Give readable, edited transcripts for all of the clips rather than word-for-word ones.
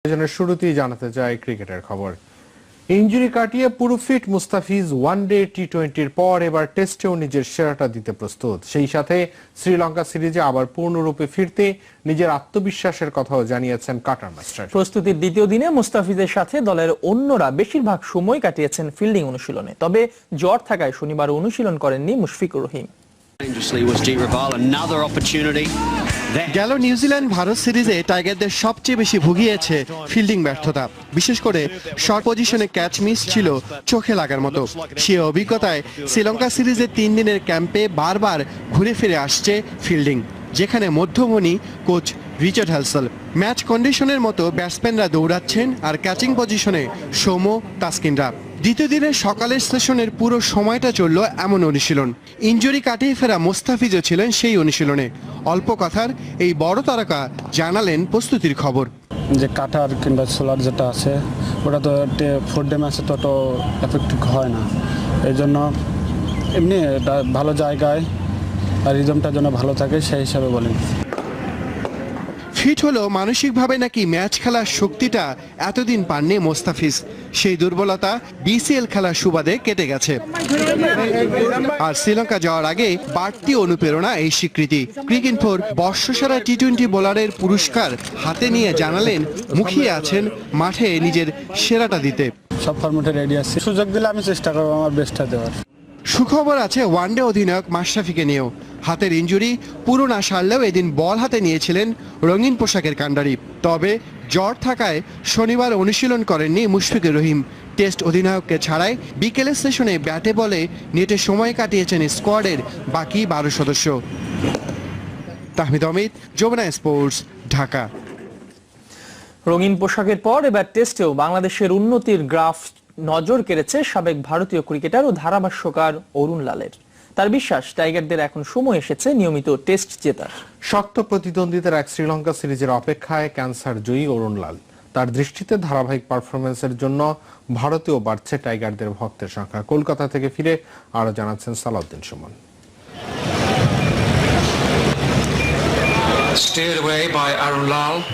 শুরুতেই জানাতে চাই ক্রিকেটের খবর। ইনজুরি কাটিয়ে পুরো ফিট মুস্তাফিজ ওয়ানডে টি-20-র পর এবার টেস্টেও নিজের সেরাটা দিতে প্রস্তুত। সেই সাথে শ্রীলঙ্কা সিরিজে আবার পূর্ণরূপে ফিরতে নিজের আত্মবিশ্বাসের কথাও জানিয়েছেন কাটার মাস্টার। প্রস্তুতির দ্বিতীয় দিনে মুস্তাফিজের সাথে দলের অন্যরা বেশিরভাগ সময় কাটিয়েছেন ফিল্ডিং অনুশীলনে। তবে জ্বর থাকায় শনিবার অনুশীলন করেননি মুশফিকুর রহিম। গেল নিউজিল্যান্ড ভারত সিরিজে টাইগারদের সবচেয়ে বেশি ভুগিয়েছে ফিল্ডিং ব্যর্থতা। বিশেষ করে শর্ট পজিশনে ক্যাচ মিস ছিল চোখে লাগার মতো। সে অভিজ্ঞতায় শ্রীলঙ্কা সিরিজে 3 দিনের ক্যাম্পে বারবার ঘুরে ফিরে আসছে ফিল্ডিং, যেখানে মধ্যমণি কোচ রিচার্ড হ্যালসেল। ম্যাচ কন্ডিশনের মতো ব্যাটসম্যানরা দৌড়াচ্ছেন আর ক্যাচিং পজিশনে সৌম্য, তাসকিনরা। দ্বিতীয় দিনের সকালের সেশনের পুরো সময়টা চলল এমন অনুশীলন। ইনজুরি কাটিয়ে ফেরা মুস্তাফিজও ছিলেন সেই অনুশীলনে। অল্প কথার এই বড় তারকা জানালেন প্রস্তুতির খবর। যে কাটার কিংবা সোলার যেটা আছে ওটা তো 4 ডে ম্যাচে তত এফেক্টিভ হয় না, এই জন্য এমনি ভালো জায়গায় আর রিদমটার জন্য ভালো থাকে সেই হিসাবে বলেন। ফিট হলো মানসিকভাবে নাকি ম্যাচ খেলার শক্তিটা এতদিন পাননি মোস্তাফিজ। সেই দুর্বলতা বিসিএল খেলার সুবাদে কেটে গেছে। আর শ্রীলঙ্কা যাওয়ার আগে বাড়তি অনুপ্রেরণা এই স্বীকৃতি। ক্রিকইনফোর বর্ষসেরা টি-20 বোলারের পুরস্কার হাতে নিয়ে জানালেন মুখিয়ে আছেন মাঠে নিজের সেরাটা দিতে। সব ফরম্যাটে রেডি আছি, সুযোগ দিলে আমি চেষ্টা করবো আমার বেস্টটা দেওয়ার। সুখবর আছে ওয়ানডে অধিনায়ক মাশরাফিকে নিয়েও। হাতের ইনজুরি পুরো না সারলেও এদিন বল হাতে নিয়েছিলেন রঙিন পোশাকের কাণ্ডারি। তবে জ্বর থাকায় শনিবার অনুশীলন করেননি মুশফিকুর রহিম। টেস্ট অধিনায়ককে ছাড়াই বিকেলের সেশনে ব্যাটে বলে নেটে সময় কাটিয়েছেন স্কোয়াডের বাকি 12 সদস্য। তাহমিদ অমিত, যমুনা স্পোর্টস, ঢাকা। রঙিন পোশাকের পর এবার টেস্টেও বাংলাদেশের উন্নতির গ্রাফ নজর কেড়েছে সাবেক ভারতীয় ক্রিকেটার ও ধারাভাষ্যকার অরুণ লালের। তার বিশ্বাস, টাইগারদের এখন সময় এসেছে নিয়মিত টেস্ট জেতার। শক্ত প্রতিদ্বন্দ্বিতার এক শ্রীলঙ্কা সিরিজের অপেক্ষায় ক্যান্সার জয়ী অরুণ লাল। তার দৃষ্টিতে ধারাবাহিক পারফরমেন্সের জন্য ভারতেও বাড়ছে টাইগারদের ভক্তের সংখ্যা। কলকাতা থেকে ফিরে আরো জানাচ্ছেন সালাউদ্দিন সুমন।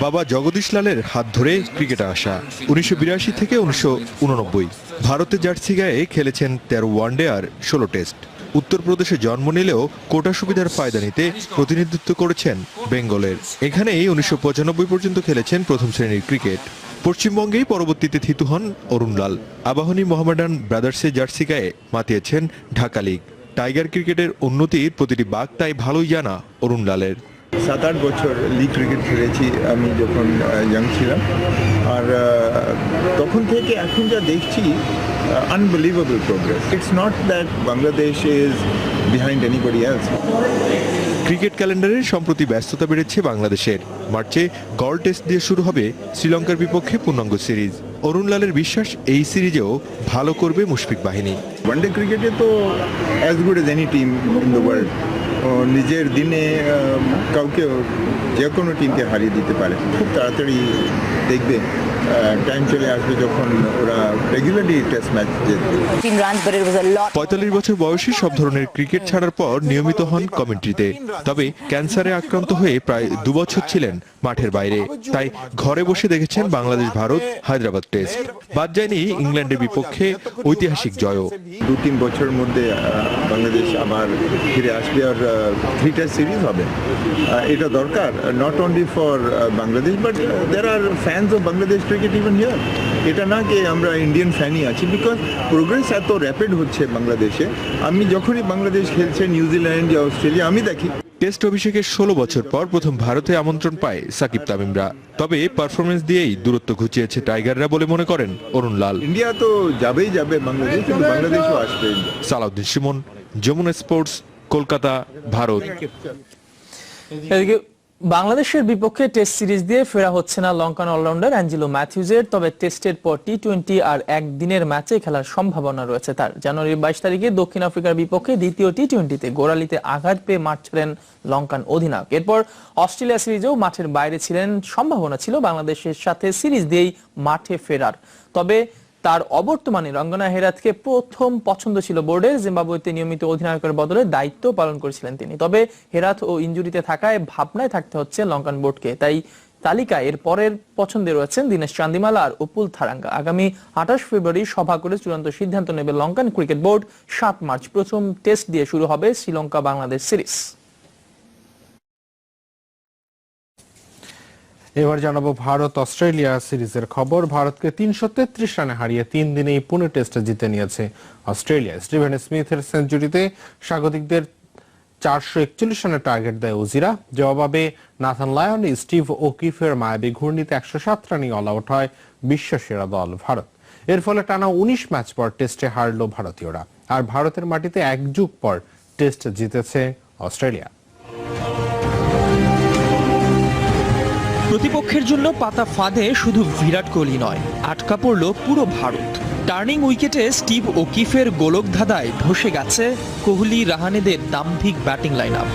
বাবা জগদীশ লালের হাত ধরে ক্রিকেটে আসা। 1982 থেকে 1989 ভারতের জার্সি গায়ে খেলেছেন 13 ওয়ানডে আর 16 টেস্ট। উত্তরপ্রদেশে জন্ম নিলেও কোটা সুবিধার ফায়দা নিতে প্রতিনিধিত্ব করেছেন বেঙ্গলের। এখানেই 1995 পর্যন্ত খেলেছেন প্রথম শ্রেণীর ক্রিকেট। পশ্চিমবঙ্গেই পরবর্তীতে থিতু হন অরুণ লাল। আবাহনী মোহামেডান ব্রাদার্সের জার্সি গায়ে মাতিয়েছেন ঢাকা লিগ। টাইগার ক্রিকেটের উন্নতির প্রতিটি বাঁক তাই ভালোই জানা অরুণ লালের। 7-8 বছর লিগ ক্রিকেট খেলেছি আমি যখন ইয়াং ছিলাম, আর তখন থেকে এখন যা দেখছি unbelievable progress. It's not that Bangladesh is behind anybody else. Cricket ক্যালেন্ডারে সম্প্রতি ব্যস্ততা বেড়েছে বাংলাদেশের। মার্চে গড় টেস্ট দিয়ে শুরু হবে শ্রীলঙ্কার বিপক্ষে পূর্ণাঙ্গ সিরিজ। অরুণ লালের বিশ্বাস, এই সিরিজেও ভালো করবে মুশফিক বাহিনী। ওয়ানডে ক্রিকেটে তো as good age any team in the world. নিজের দিনে কাউকে যে কোনো টিমকে হারিয়ে দিতে পারে। খুব তাড়াতাড়ি দেখবে টাইম চলে আসবে যখন ওরা রেগুলারলি টেস্ট ম্যাচ জিতবে। 45 বছর বয়সে সব ধরনের ক্রিকেট ছাড়ার পর নিয়মিত হন কমেন্ট্রিতে। তবে ক্যান্সারে আক্রান্ত হয়ে প্রায় 2 বছর ছিলেন মাঠের বাইরে। তাই ঘরে বসে দেখেছেন বাংলাদেশ ভারত হায়দ্রাবাদ টেস্ট। বাদ যায়নি ইংল্যান্ডের বিপক্ষে ঐতিহাসিক জয়ও। 2-3 বছরের মধ্যে বাংলাদেশ আবার ফিরে আসবে আর 3 টেস্ট সিরিজ হবে। এটা দরকার, not only for Bangladesh but there are fans of Bangladesh cricket even here. এটা না কি আমরা ইন্ডিয়ান ফ্যানই আছি, বিকজ প্রোগ্রেস এত র্যাপিড হচ্ছে বাংলাদেশে। আমি যখনই বাংলাদেশ খেলছে নিউজিল্যান্ড বা অস্ট্রেলিয়া আমি দেখি। টেস্ট অভিষেকের 16 বছর পর প্রথম ভারতে আমন্ত্রণ পায় সাকিব তামিমরা। তবে পারফরমেন্স দিয়েই দূরত্ব ঘুচিয়েছে টাইগাররা বলে মনে করেন অরুণ লাল। ইন্ডিয়া তো যাবেই যাবে, বাংলাদেশ কিন্তু বাংলাদেশও আসবে। সালাউদ্দিন সুমন, যমুনা স্পোর্টস, কলকাতা, ভারত। বাংলাদেশের বিপক্ষে টেস্ট সিরিজ দিয়ে ফেরা হচ্ছে না লঙ্কান অলরাউন্ডার অ্যাঞ্জেলো ম্যাথিউজের। তবে টেস্টের পর টি-20 আর একদিনের ম্যাচে খেলার সম্ভাবনা রয়েছে তার। জানুয়ারির 22 তারিখে দক্ষিণ আফ্রিকার বিপক্ষে দ্বিতীয় টি-20তে গোড়ালিতে আঘাত পেয়ে মাঠ ছাড়েন লঙ্কান অধিনায়ক। এরপর অস্ট্রেলিয়া সিরিজেও মাঠের বাইরে ছিলেন। সম্ভাবনা ছিল বাংলাদেশের সাথে সিরিজ দিয়েই মাঠে ফেরার। তবে তার অবর্তমানে রঙ্গনা হেরাথকে প্রথম পছন্দ ছিল বোর্ডের। জিম্বাবুয়েতে নিয়মিত অধিনায়কের বদলে দায়িত্ব পালন করেছিলেন তিনি। তবে হেরাথ ও ইনজুরিতে থাকায় ভাবনায় থাকতে হচ্ছে লঙ্কান বোর্ডকে। তাই তালিকায় এর পরের পছন্দে রয়েছেন দীনেশ চান্দিমালা আর উপুল থারাঙ্গা। আগামী 28 ফেব্রুয়ারি সভা করে চূড়ান্ত সিদ্ধান্ত নেবে লঙ্কান ক্রিকেট বোর্ড। 7 মার্চ প্রথম টেস্ট দিয়ে শুরু হবে শ্রীলঙ্কা বাংলাদেশ সিরিজ। এবার জানাবো ভারত অস্ট্রেলিয়া সিরিজের খবর। ভারতকে 333 রানে হারিয়ে 3 দিনেই পুনে টেস্টে জিতে নিয়েছে অস্ট্রেলিয়া। স্টিভেন স্মিথের সেঞ্চুরিতে স্বাগতিকদের 441 রানের টার্গেট দেয় উজিরা। জবাবে নাথান লায়ন, স্টিভ ওকিফের মায়াবী ঘূর্ণিতে 107 রানেই অল আউট হয় বিশ্বসেরা দল ভারত। এর ফলে টানা 19 ম্যাচ পর টেস্টে হারল ভারতীয়রা। আর ভারতের মাটিতে এক যুগ পর টেস্ট জিতেছে অস্ট্রেলিয়া। প্রতিপক্ষের জন্য পাতা ফাঁদে শুধু বিরাট কোহলি নয়, আটকা পড়ল পুরো ভারত। টার্নিং উইকেটে স্টিভ ওকিফের গোলক ধাঁধায় ধসে গেছে কোহলি রাহানেদের দাম্ভিক ব্যাটিং লাইনআপ।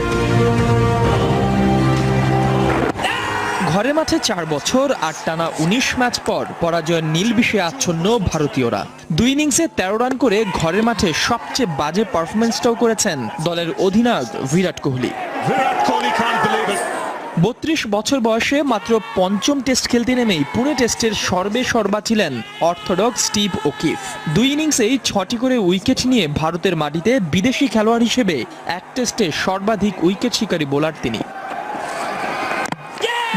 ঘরে মাঠে 4 বছর আর টানা 19 ম্যাচ পর পরাজয়ের নীলবিষে আচ্ছন্ন ভারতীয়রা। 2 ইনিংসে 13 রান করে ঘরের মাঠে সবচেয়ে বাজে পারফরমেন্সটাও করেছেন দলের অধিনায়ক বিরাট কোহলি। 32 বছর বয়সে মাত্র 5ম টেস্ট খেলতে নেমেই পুনে টেস্টের সর্বা ছিলেন অর্থোডক্স স্টিভ ওকিফ। 2 ইনিংসেই 6টি করে উইকেট নিয়ে ভারতের মাটিতে বিদেশি খেলোয়াড় হিসেবে এক টেস্টে সর্বাধিক উইকেট শিকারী বোলার তিনি।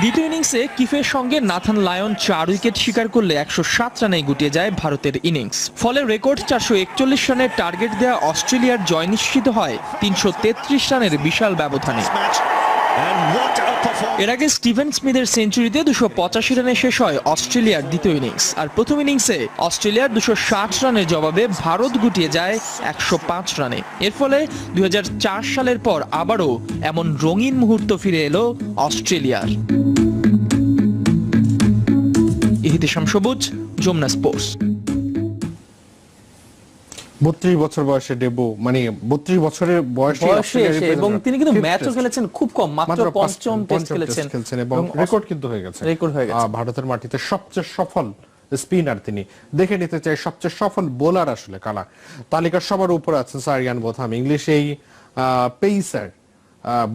দ্বিতীয় ইনিংসে কিফের সঙ্গে নাথান লায়ন 4 উইকেট শিকার করলে 107 রানে গুটিয়ে যায় ভারতের ইনিংস। ফলে রেকর্ড 441 রানের টার্গেট দেয়া অস্ট্রেলিয়ার জয় নিশ্চিত হয় 333 রানের বিশাল ব্যবধানে। এর আগে স্টিভেন স্মিথের সেঞ্চুরিতে 285 রানে শেষ হয় অস্ট্রেলিয়ার দ্বিতীয় ইনিংস। আর প্রথম ইনিংসে অস্ট্রেলিয়ার 260 রানের জবাবে ভারত গুটিয়ে যায় 105 রানে। এর ফলে 2004 সালের পর আবারও এমন রঙিন মুহূর্ত ফিরে এলো অস্ট্রেলিয়ার। ইহতিশাম সবুজ, যমুনা স্পোর্টস। 32 বছর বয়সে ডেবু, মানে 32 বছরের বয়সে এবং তিনি কিন্তু ম্যাচও খেলেছেন খুব কম, মাত্র 5ম টেস্ট খেলেছেন এবং রেকর্ড কিন্তু হয়ে গেছে। ভারতের মাটিতে সবচেয়ে সফল স্পিনার তিনি। দেখে নিতে চাই সবচেয়ে সফল বোলার আসলে কারা। তালিকার সবার উপরে আছেন সারিয়ান বোথাম, ইংলিশ এই পেসার।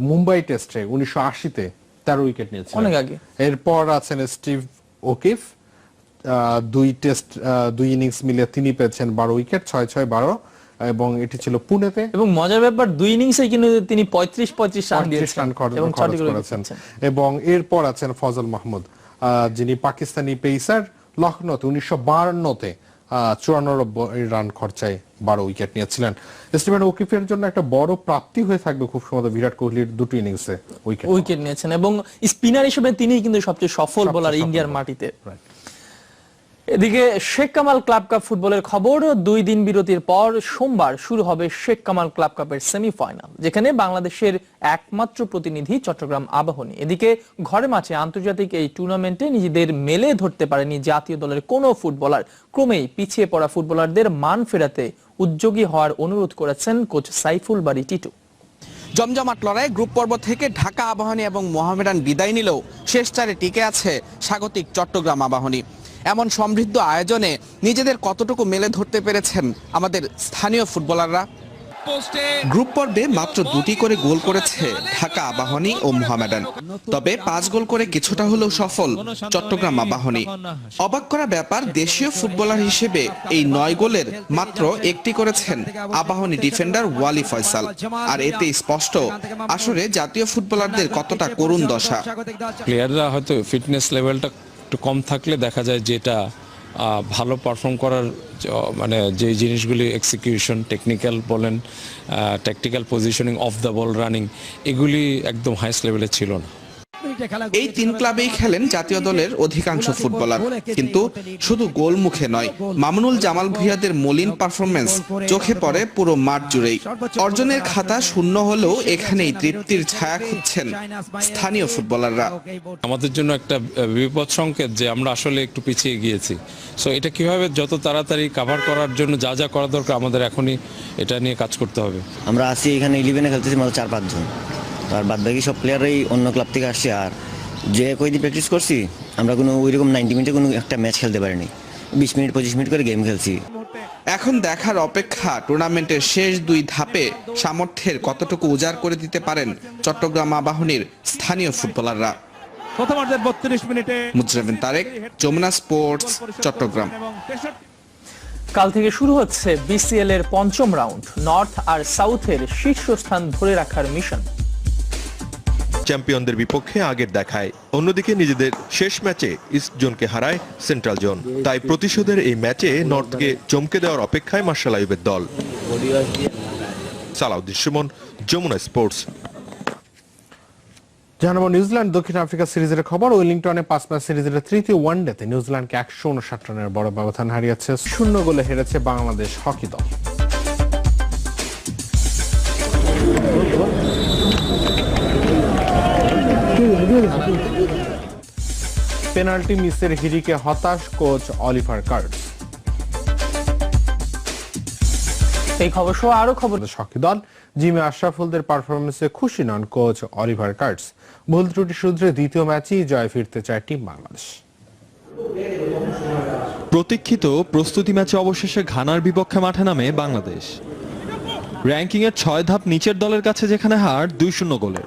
মুম্বাই টেস্টে 1980-তে 13 উইকেট নিয়েছিলেন, অনেক আগে। এরপর আছেন স্টিভ ওকিফ, 2 ইনিংস মিলে তিনি পেয়েছেন 12 উইকেট, 6-6-12, এবং এটি ছিল পুনেতে। এবং মজার ব্যাপার 2 ইনিংসে কিন্তু তিনি 35 রান দিয়েছেন এবং 6টি করে করেছেন। এবং এরপর আছেন ফজল মাহমুদ, যিনি পাকিস্তানি পেসার, লখনৌতে 1952-তে 94 রান খরচায় 12 উইকেট নিয়েছিলেন। স্টিভেন ওকিফের জন্য একটা বড় প্রাপ্তি হয়ে থাকবে খুব সম্ভবত বিরাট কোহলির 2টি ইনিংসে উইকেট নিয়েছেন এবং স্পিনার হিসেবে তিনি কিন্তু সবচেয়ে সফল বোলার ইন্ডিয়ার মাটিতে। এদিকে শেখ কামাল ক্লাব কাপ ফুটবলের খবর। 2 দিন বিরতির পর সোমবার শুরু হবে শেখ কামাল ক্লাব কাপের সেমিফাইনাল, যেখানে বাংলাদেশের একমাত্র প্রতিনিধি চট্টগ্রাম আবাহনী। এদিকে ঘরে মাঠে আন্তর্জাতিক এই টুর্নামেন্টে নিজেদের মেলে ধরতে পারেনি জাতীয় দলের কোনো ফুটবলার। ক্রমেই পিছিয়ে পড়া ফুটবলারদের মান ফেরাতে উদ্যোগী হওয়ার অনুরোধ করেছেন কোচ সাইফুল বারী টিটু। জমজমাট লড়াই গ্রুপ পর্ব থেকে ঢাকা আবাহনী এবং মোহামেডান বিদায় নিলেও শেষ 4-এ টিকে আছে স্বাগতিক চট্টগ্রাম আবাহনী। এমন সমৃদ্ধ আয়োজনে নিজেদের কতটুকু মেলে ধরতে পেরেছেন আমাদের স্থানীয় ফুটবলাররা? গ্রুপ পর্বে মাত্র 2টি করে গোল করেছে ঢাকা আবাহনী ও মোহামেডান, তবে 5 গোল করে কিছুটা হলেও সফল চট্টগ্রাম আবাহনী। অবাক করা ব্যাপার, দেশীয় ফুটবলার হিসেবে এই 9 গোলের মাত্র 1টি করেছেন আবাহনী ডিফেন্ডার ওয়ালি ফয়সাল। আর এতে স্পষ্ট আসলে জাতীয় ফুটবলারদের কতটা করুণ দশা। প্লেয়াররা হয়তো ফিটনেস লেভেলটা একটু কম থাকলে দেখা যায় যে এটা ভালো পারফর্ম করার মানে যে জিনিসগুলি এক্সিকিউশন, টেকনিক্যাল বলেন, tactical positioning, of the ball running, এগুলি একদম হাইস্ট লেভেলে ছিল না। এই 3 ক্লাবেই খেলেন জাতীয় দলের অধিকাংশ ফুটবলার, কিন্তু শুধু গোল মুখে নয়, মামুনুল জামাল ভুঁইয়াদের মলিন পারফরমেন্স চোখে পড়ে পুরো মাঠ জুড়েই। অর্জনের খাতা শূন্য হলেও এখানেই তৃপ্তির ছায়া খুঁজছেন স্থানীয় ফুটবলাররা। আমাদের জন্য একটা বিপদ সংকেত যে আমরা আসলে একটু পিছিয়ে গিয়েছি। সো এটা কিভাবে যত তাড়াতাড়ি কভার করার জন্য যা যা করা দরকার আমাদের এখনই এটা নিয়ে কাজ করতে হবে। আমরা আসি এখানে 11-এ খেলতেছি মাত্র 4-5 জন, আর বাদ বাকি সব প্লেয়ারই অন্য ক্লাব থেকে আসছে। আর যে কয়দিন প্র্যাকটিস করছি আমরা কোনো ওইরকম 90 মিনিটে কোনো একটা ম্যাচ খেলতে পারিনি, 20 মিনিট 25 মিনিট করে গেম খেলছি। এখন দেখার অপেক্ষা টুর্নামেন্টের শেষ 2 ধাপে সামর্থ্যের কতটুকু উজাড় করে দিতে পারেন চট্টগ্রাম আবাহনীর স্থানীয় ফুটবলাররা। প্রথমার্ধের 32 মিনিটে মুজরাবিন তারেক, যমুনা স্পোর্টস, চট্টগ্রাম। কাল থেকে শুরু হচ্ছে বিসিএল এর পঞ্চম রাউন্ড। নর্থ আর সাউথের শীর্ষস্থান ধরে রাখার মিশন। চ্যাম্পিয়নদের বিপক্ষে আগের দেখায়, অন্যদিকে নিজেদের শেষ ম্যাচে ইস্ট জোনকে হারায় সেন্ট্রাল জোন। তাই প্রতিশোধের এই ম্যাচে নর্থকে চমকে দেওয়ার অপেক্ষায় মার্শাল আইয়ুবের দল। সালাউদ্দিন সুমন, যমুনা স্পোর্টস। জানাবো নিউজিল্যান্ড দক্ষিণ আফ্রিকা সিরিজের খবর। ওয়েলিংটনে 5 ম্যাচ সিরিজের তৃতীয় ওয়ানডেতে নিউজিল্যান্ডকে 159 রানের বড় ব্যবধান হারিয়েছে। 0 গোলে হেরেছে বাংলাদেশ হকি দল। পেনাল্টি মিসের হিরিকে হতাশ কোচ অলিভার কার্টস। এই খবর সহ আরো খবর। হকি দল জিমে আশরাফুলদের পারফরমেন্সে খুশি নন কোচ অলিভার কার্টস। ভুল ত্রুটি শুধরে দ্বিতীয় ম্যাচেই জয় ফিরতে চায় টিম বাংলাদেশ। প্রতীক্ষিত প্রস্তুতি ম্যাচে অবশেষে ঘানার বিপক্ষে মাঠে নামে বাংলাদেশ। র্যাঙ্কিং এর 6 ধাপ নিচের দলের কাছে যেখানে হার 2-0 গোলে।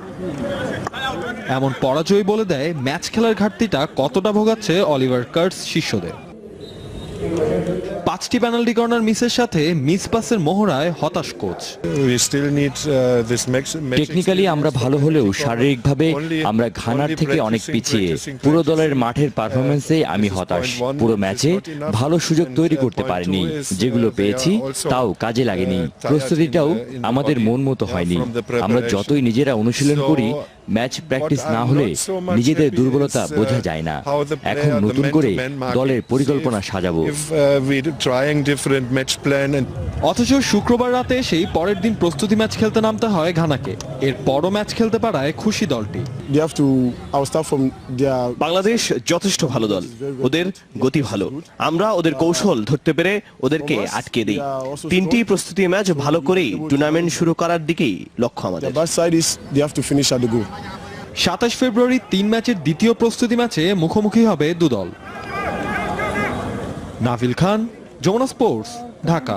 এমন পরাজয় বলে দেয় ম্যাচ খেলার ঘাটতিটা কতটা ভোগাচ্ছে অলিভার কার্টস শিষ্যদের। 5টি পেনাল্টি কর্নার মিসের সাথে মিস পাসের মোহরায় হতাশ কোচ। টেকনিক্যালি আমরা ভালো হলেও শারীরিকভাবে আমরা ঘানার থেকে অনেক পিছিয়ে। পুরো দলের মাঠের পারফরমেন্সে আমি হতাশ। পুরো ম্যাচে ভালো সুযোগ তৈরি করতে পারিনি, যেগুলো পেয়েছি তাও কাজে লাগেনি। প্রস্তুতিটাও আমাদের মন মতো হয়নি। আমরা যতই নিজেরা অনুশীলন করি, ম্যাচ প্র্যাকটিস না হলে নিজেদের দুর্বলতা বোঝা যায় না। এখন নতুন করে দলের পরিকল্পনা সাজাবো। অথচ শুক্রবার রাতে সেই পরের দিন প্রস্তুতি ম্যাচ খেলতে নামতে হয় ঘানাকে। এর পরও ম্যাচ খেলতে পারায় খুশি দলটি। বাংলাদেশ যথেষ্ট ভালো দল, ওদের গতি ভালো। আমরা ওদের কৌশল ধরতে পেরে ওদেরকে আটকে দিই। 3টি প্রস্তুতি ম্যাচ ভালো করেই টুর্নামেন্ট শুরু করার দিকেই লক্ষ্য আমাদের। 27 ফেব্রুয়ারি 3 ম্যাচের দ্বিতীয় প্রস্তুতি ম্যাচে মুখোমুখি হবে দুদল। নাভিল খান, যমুনা স্পোর্টস, ঢাকা।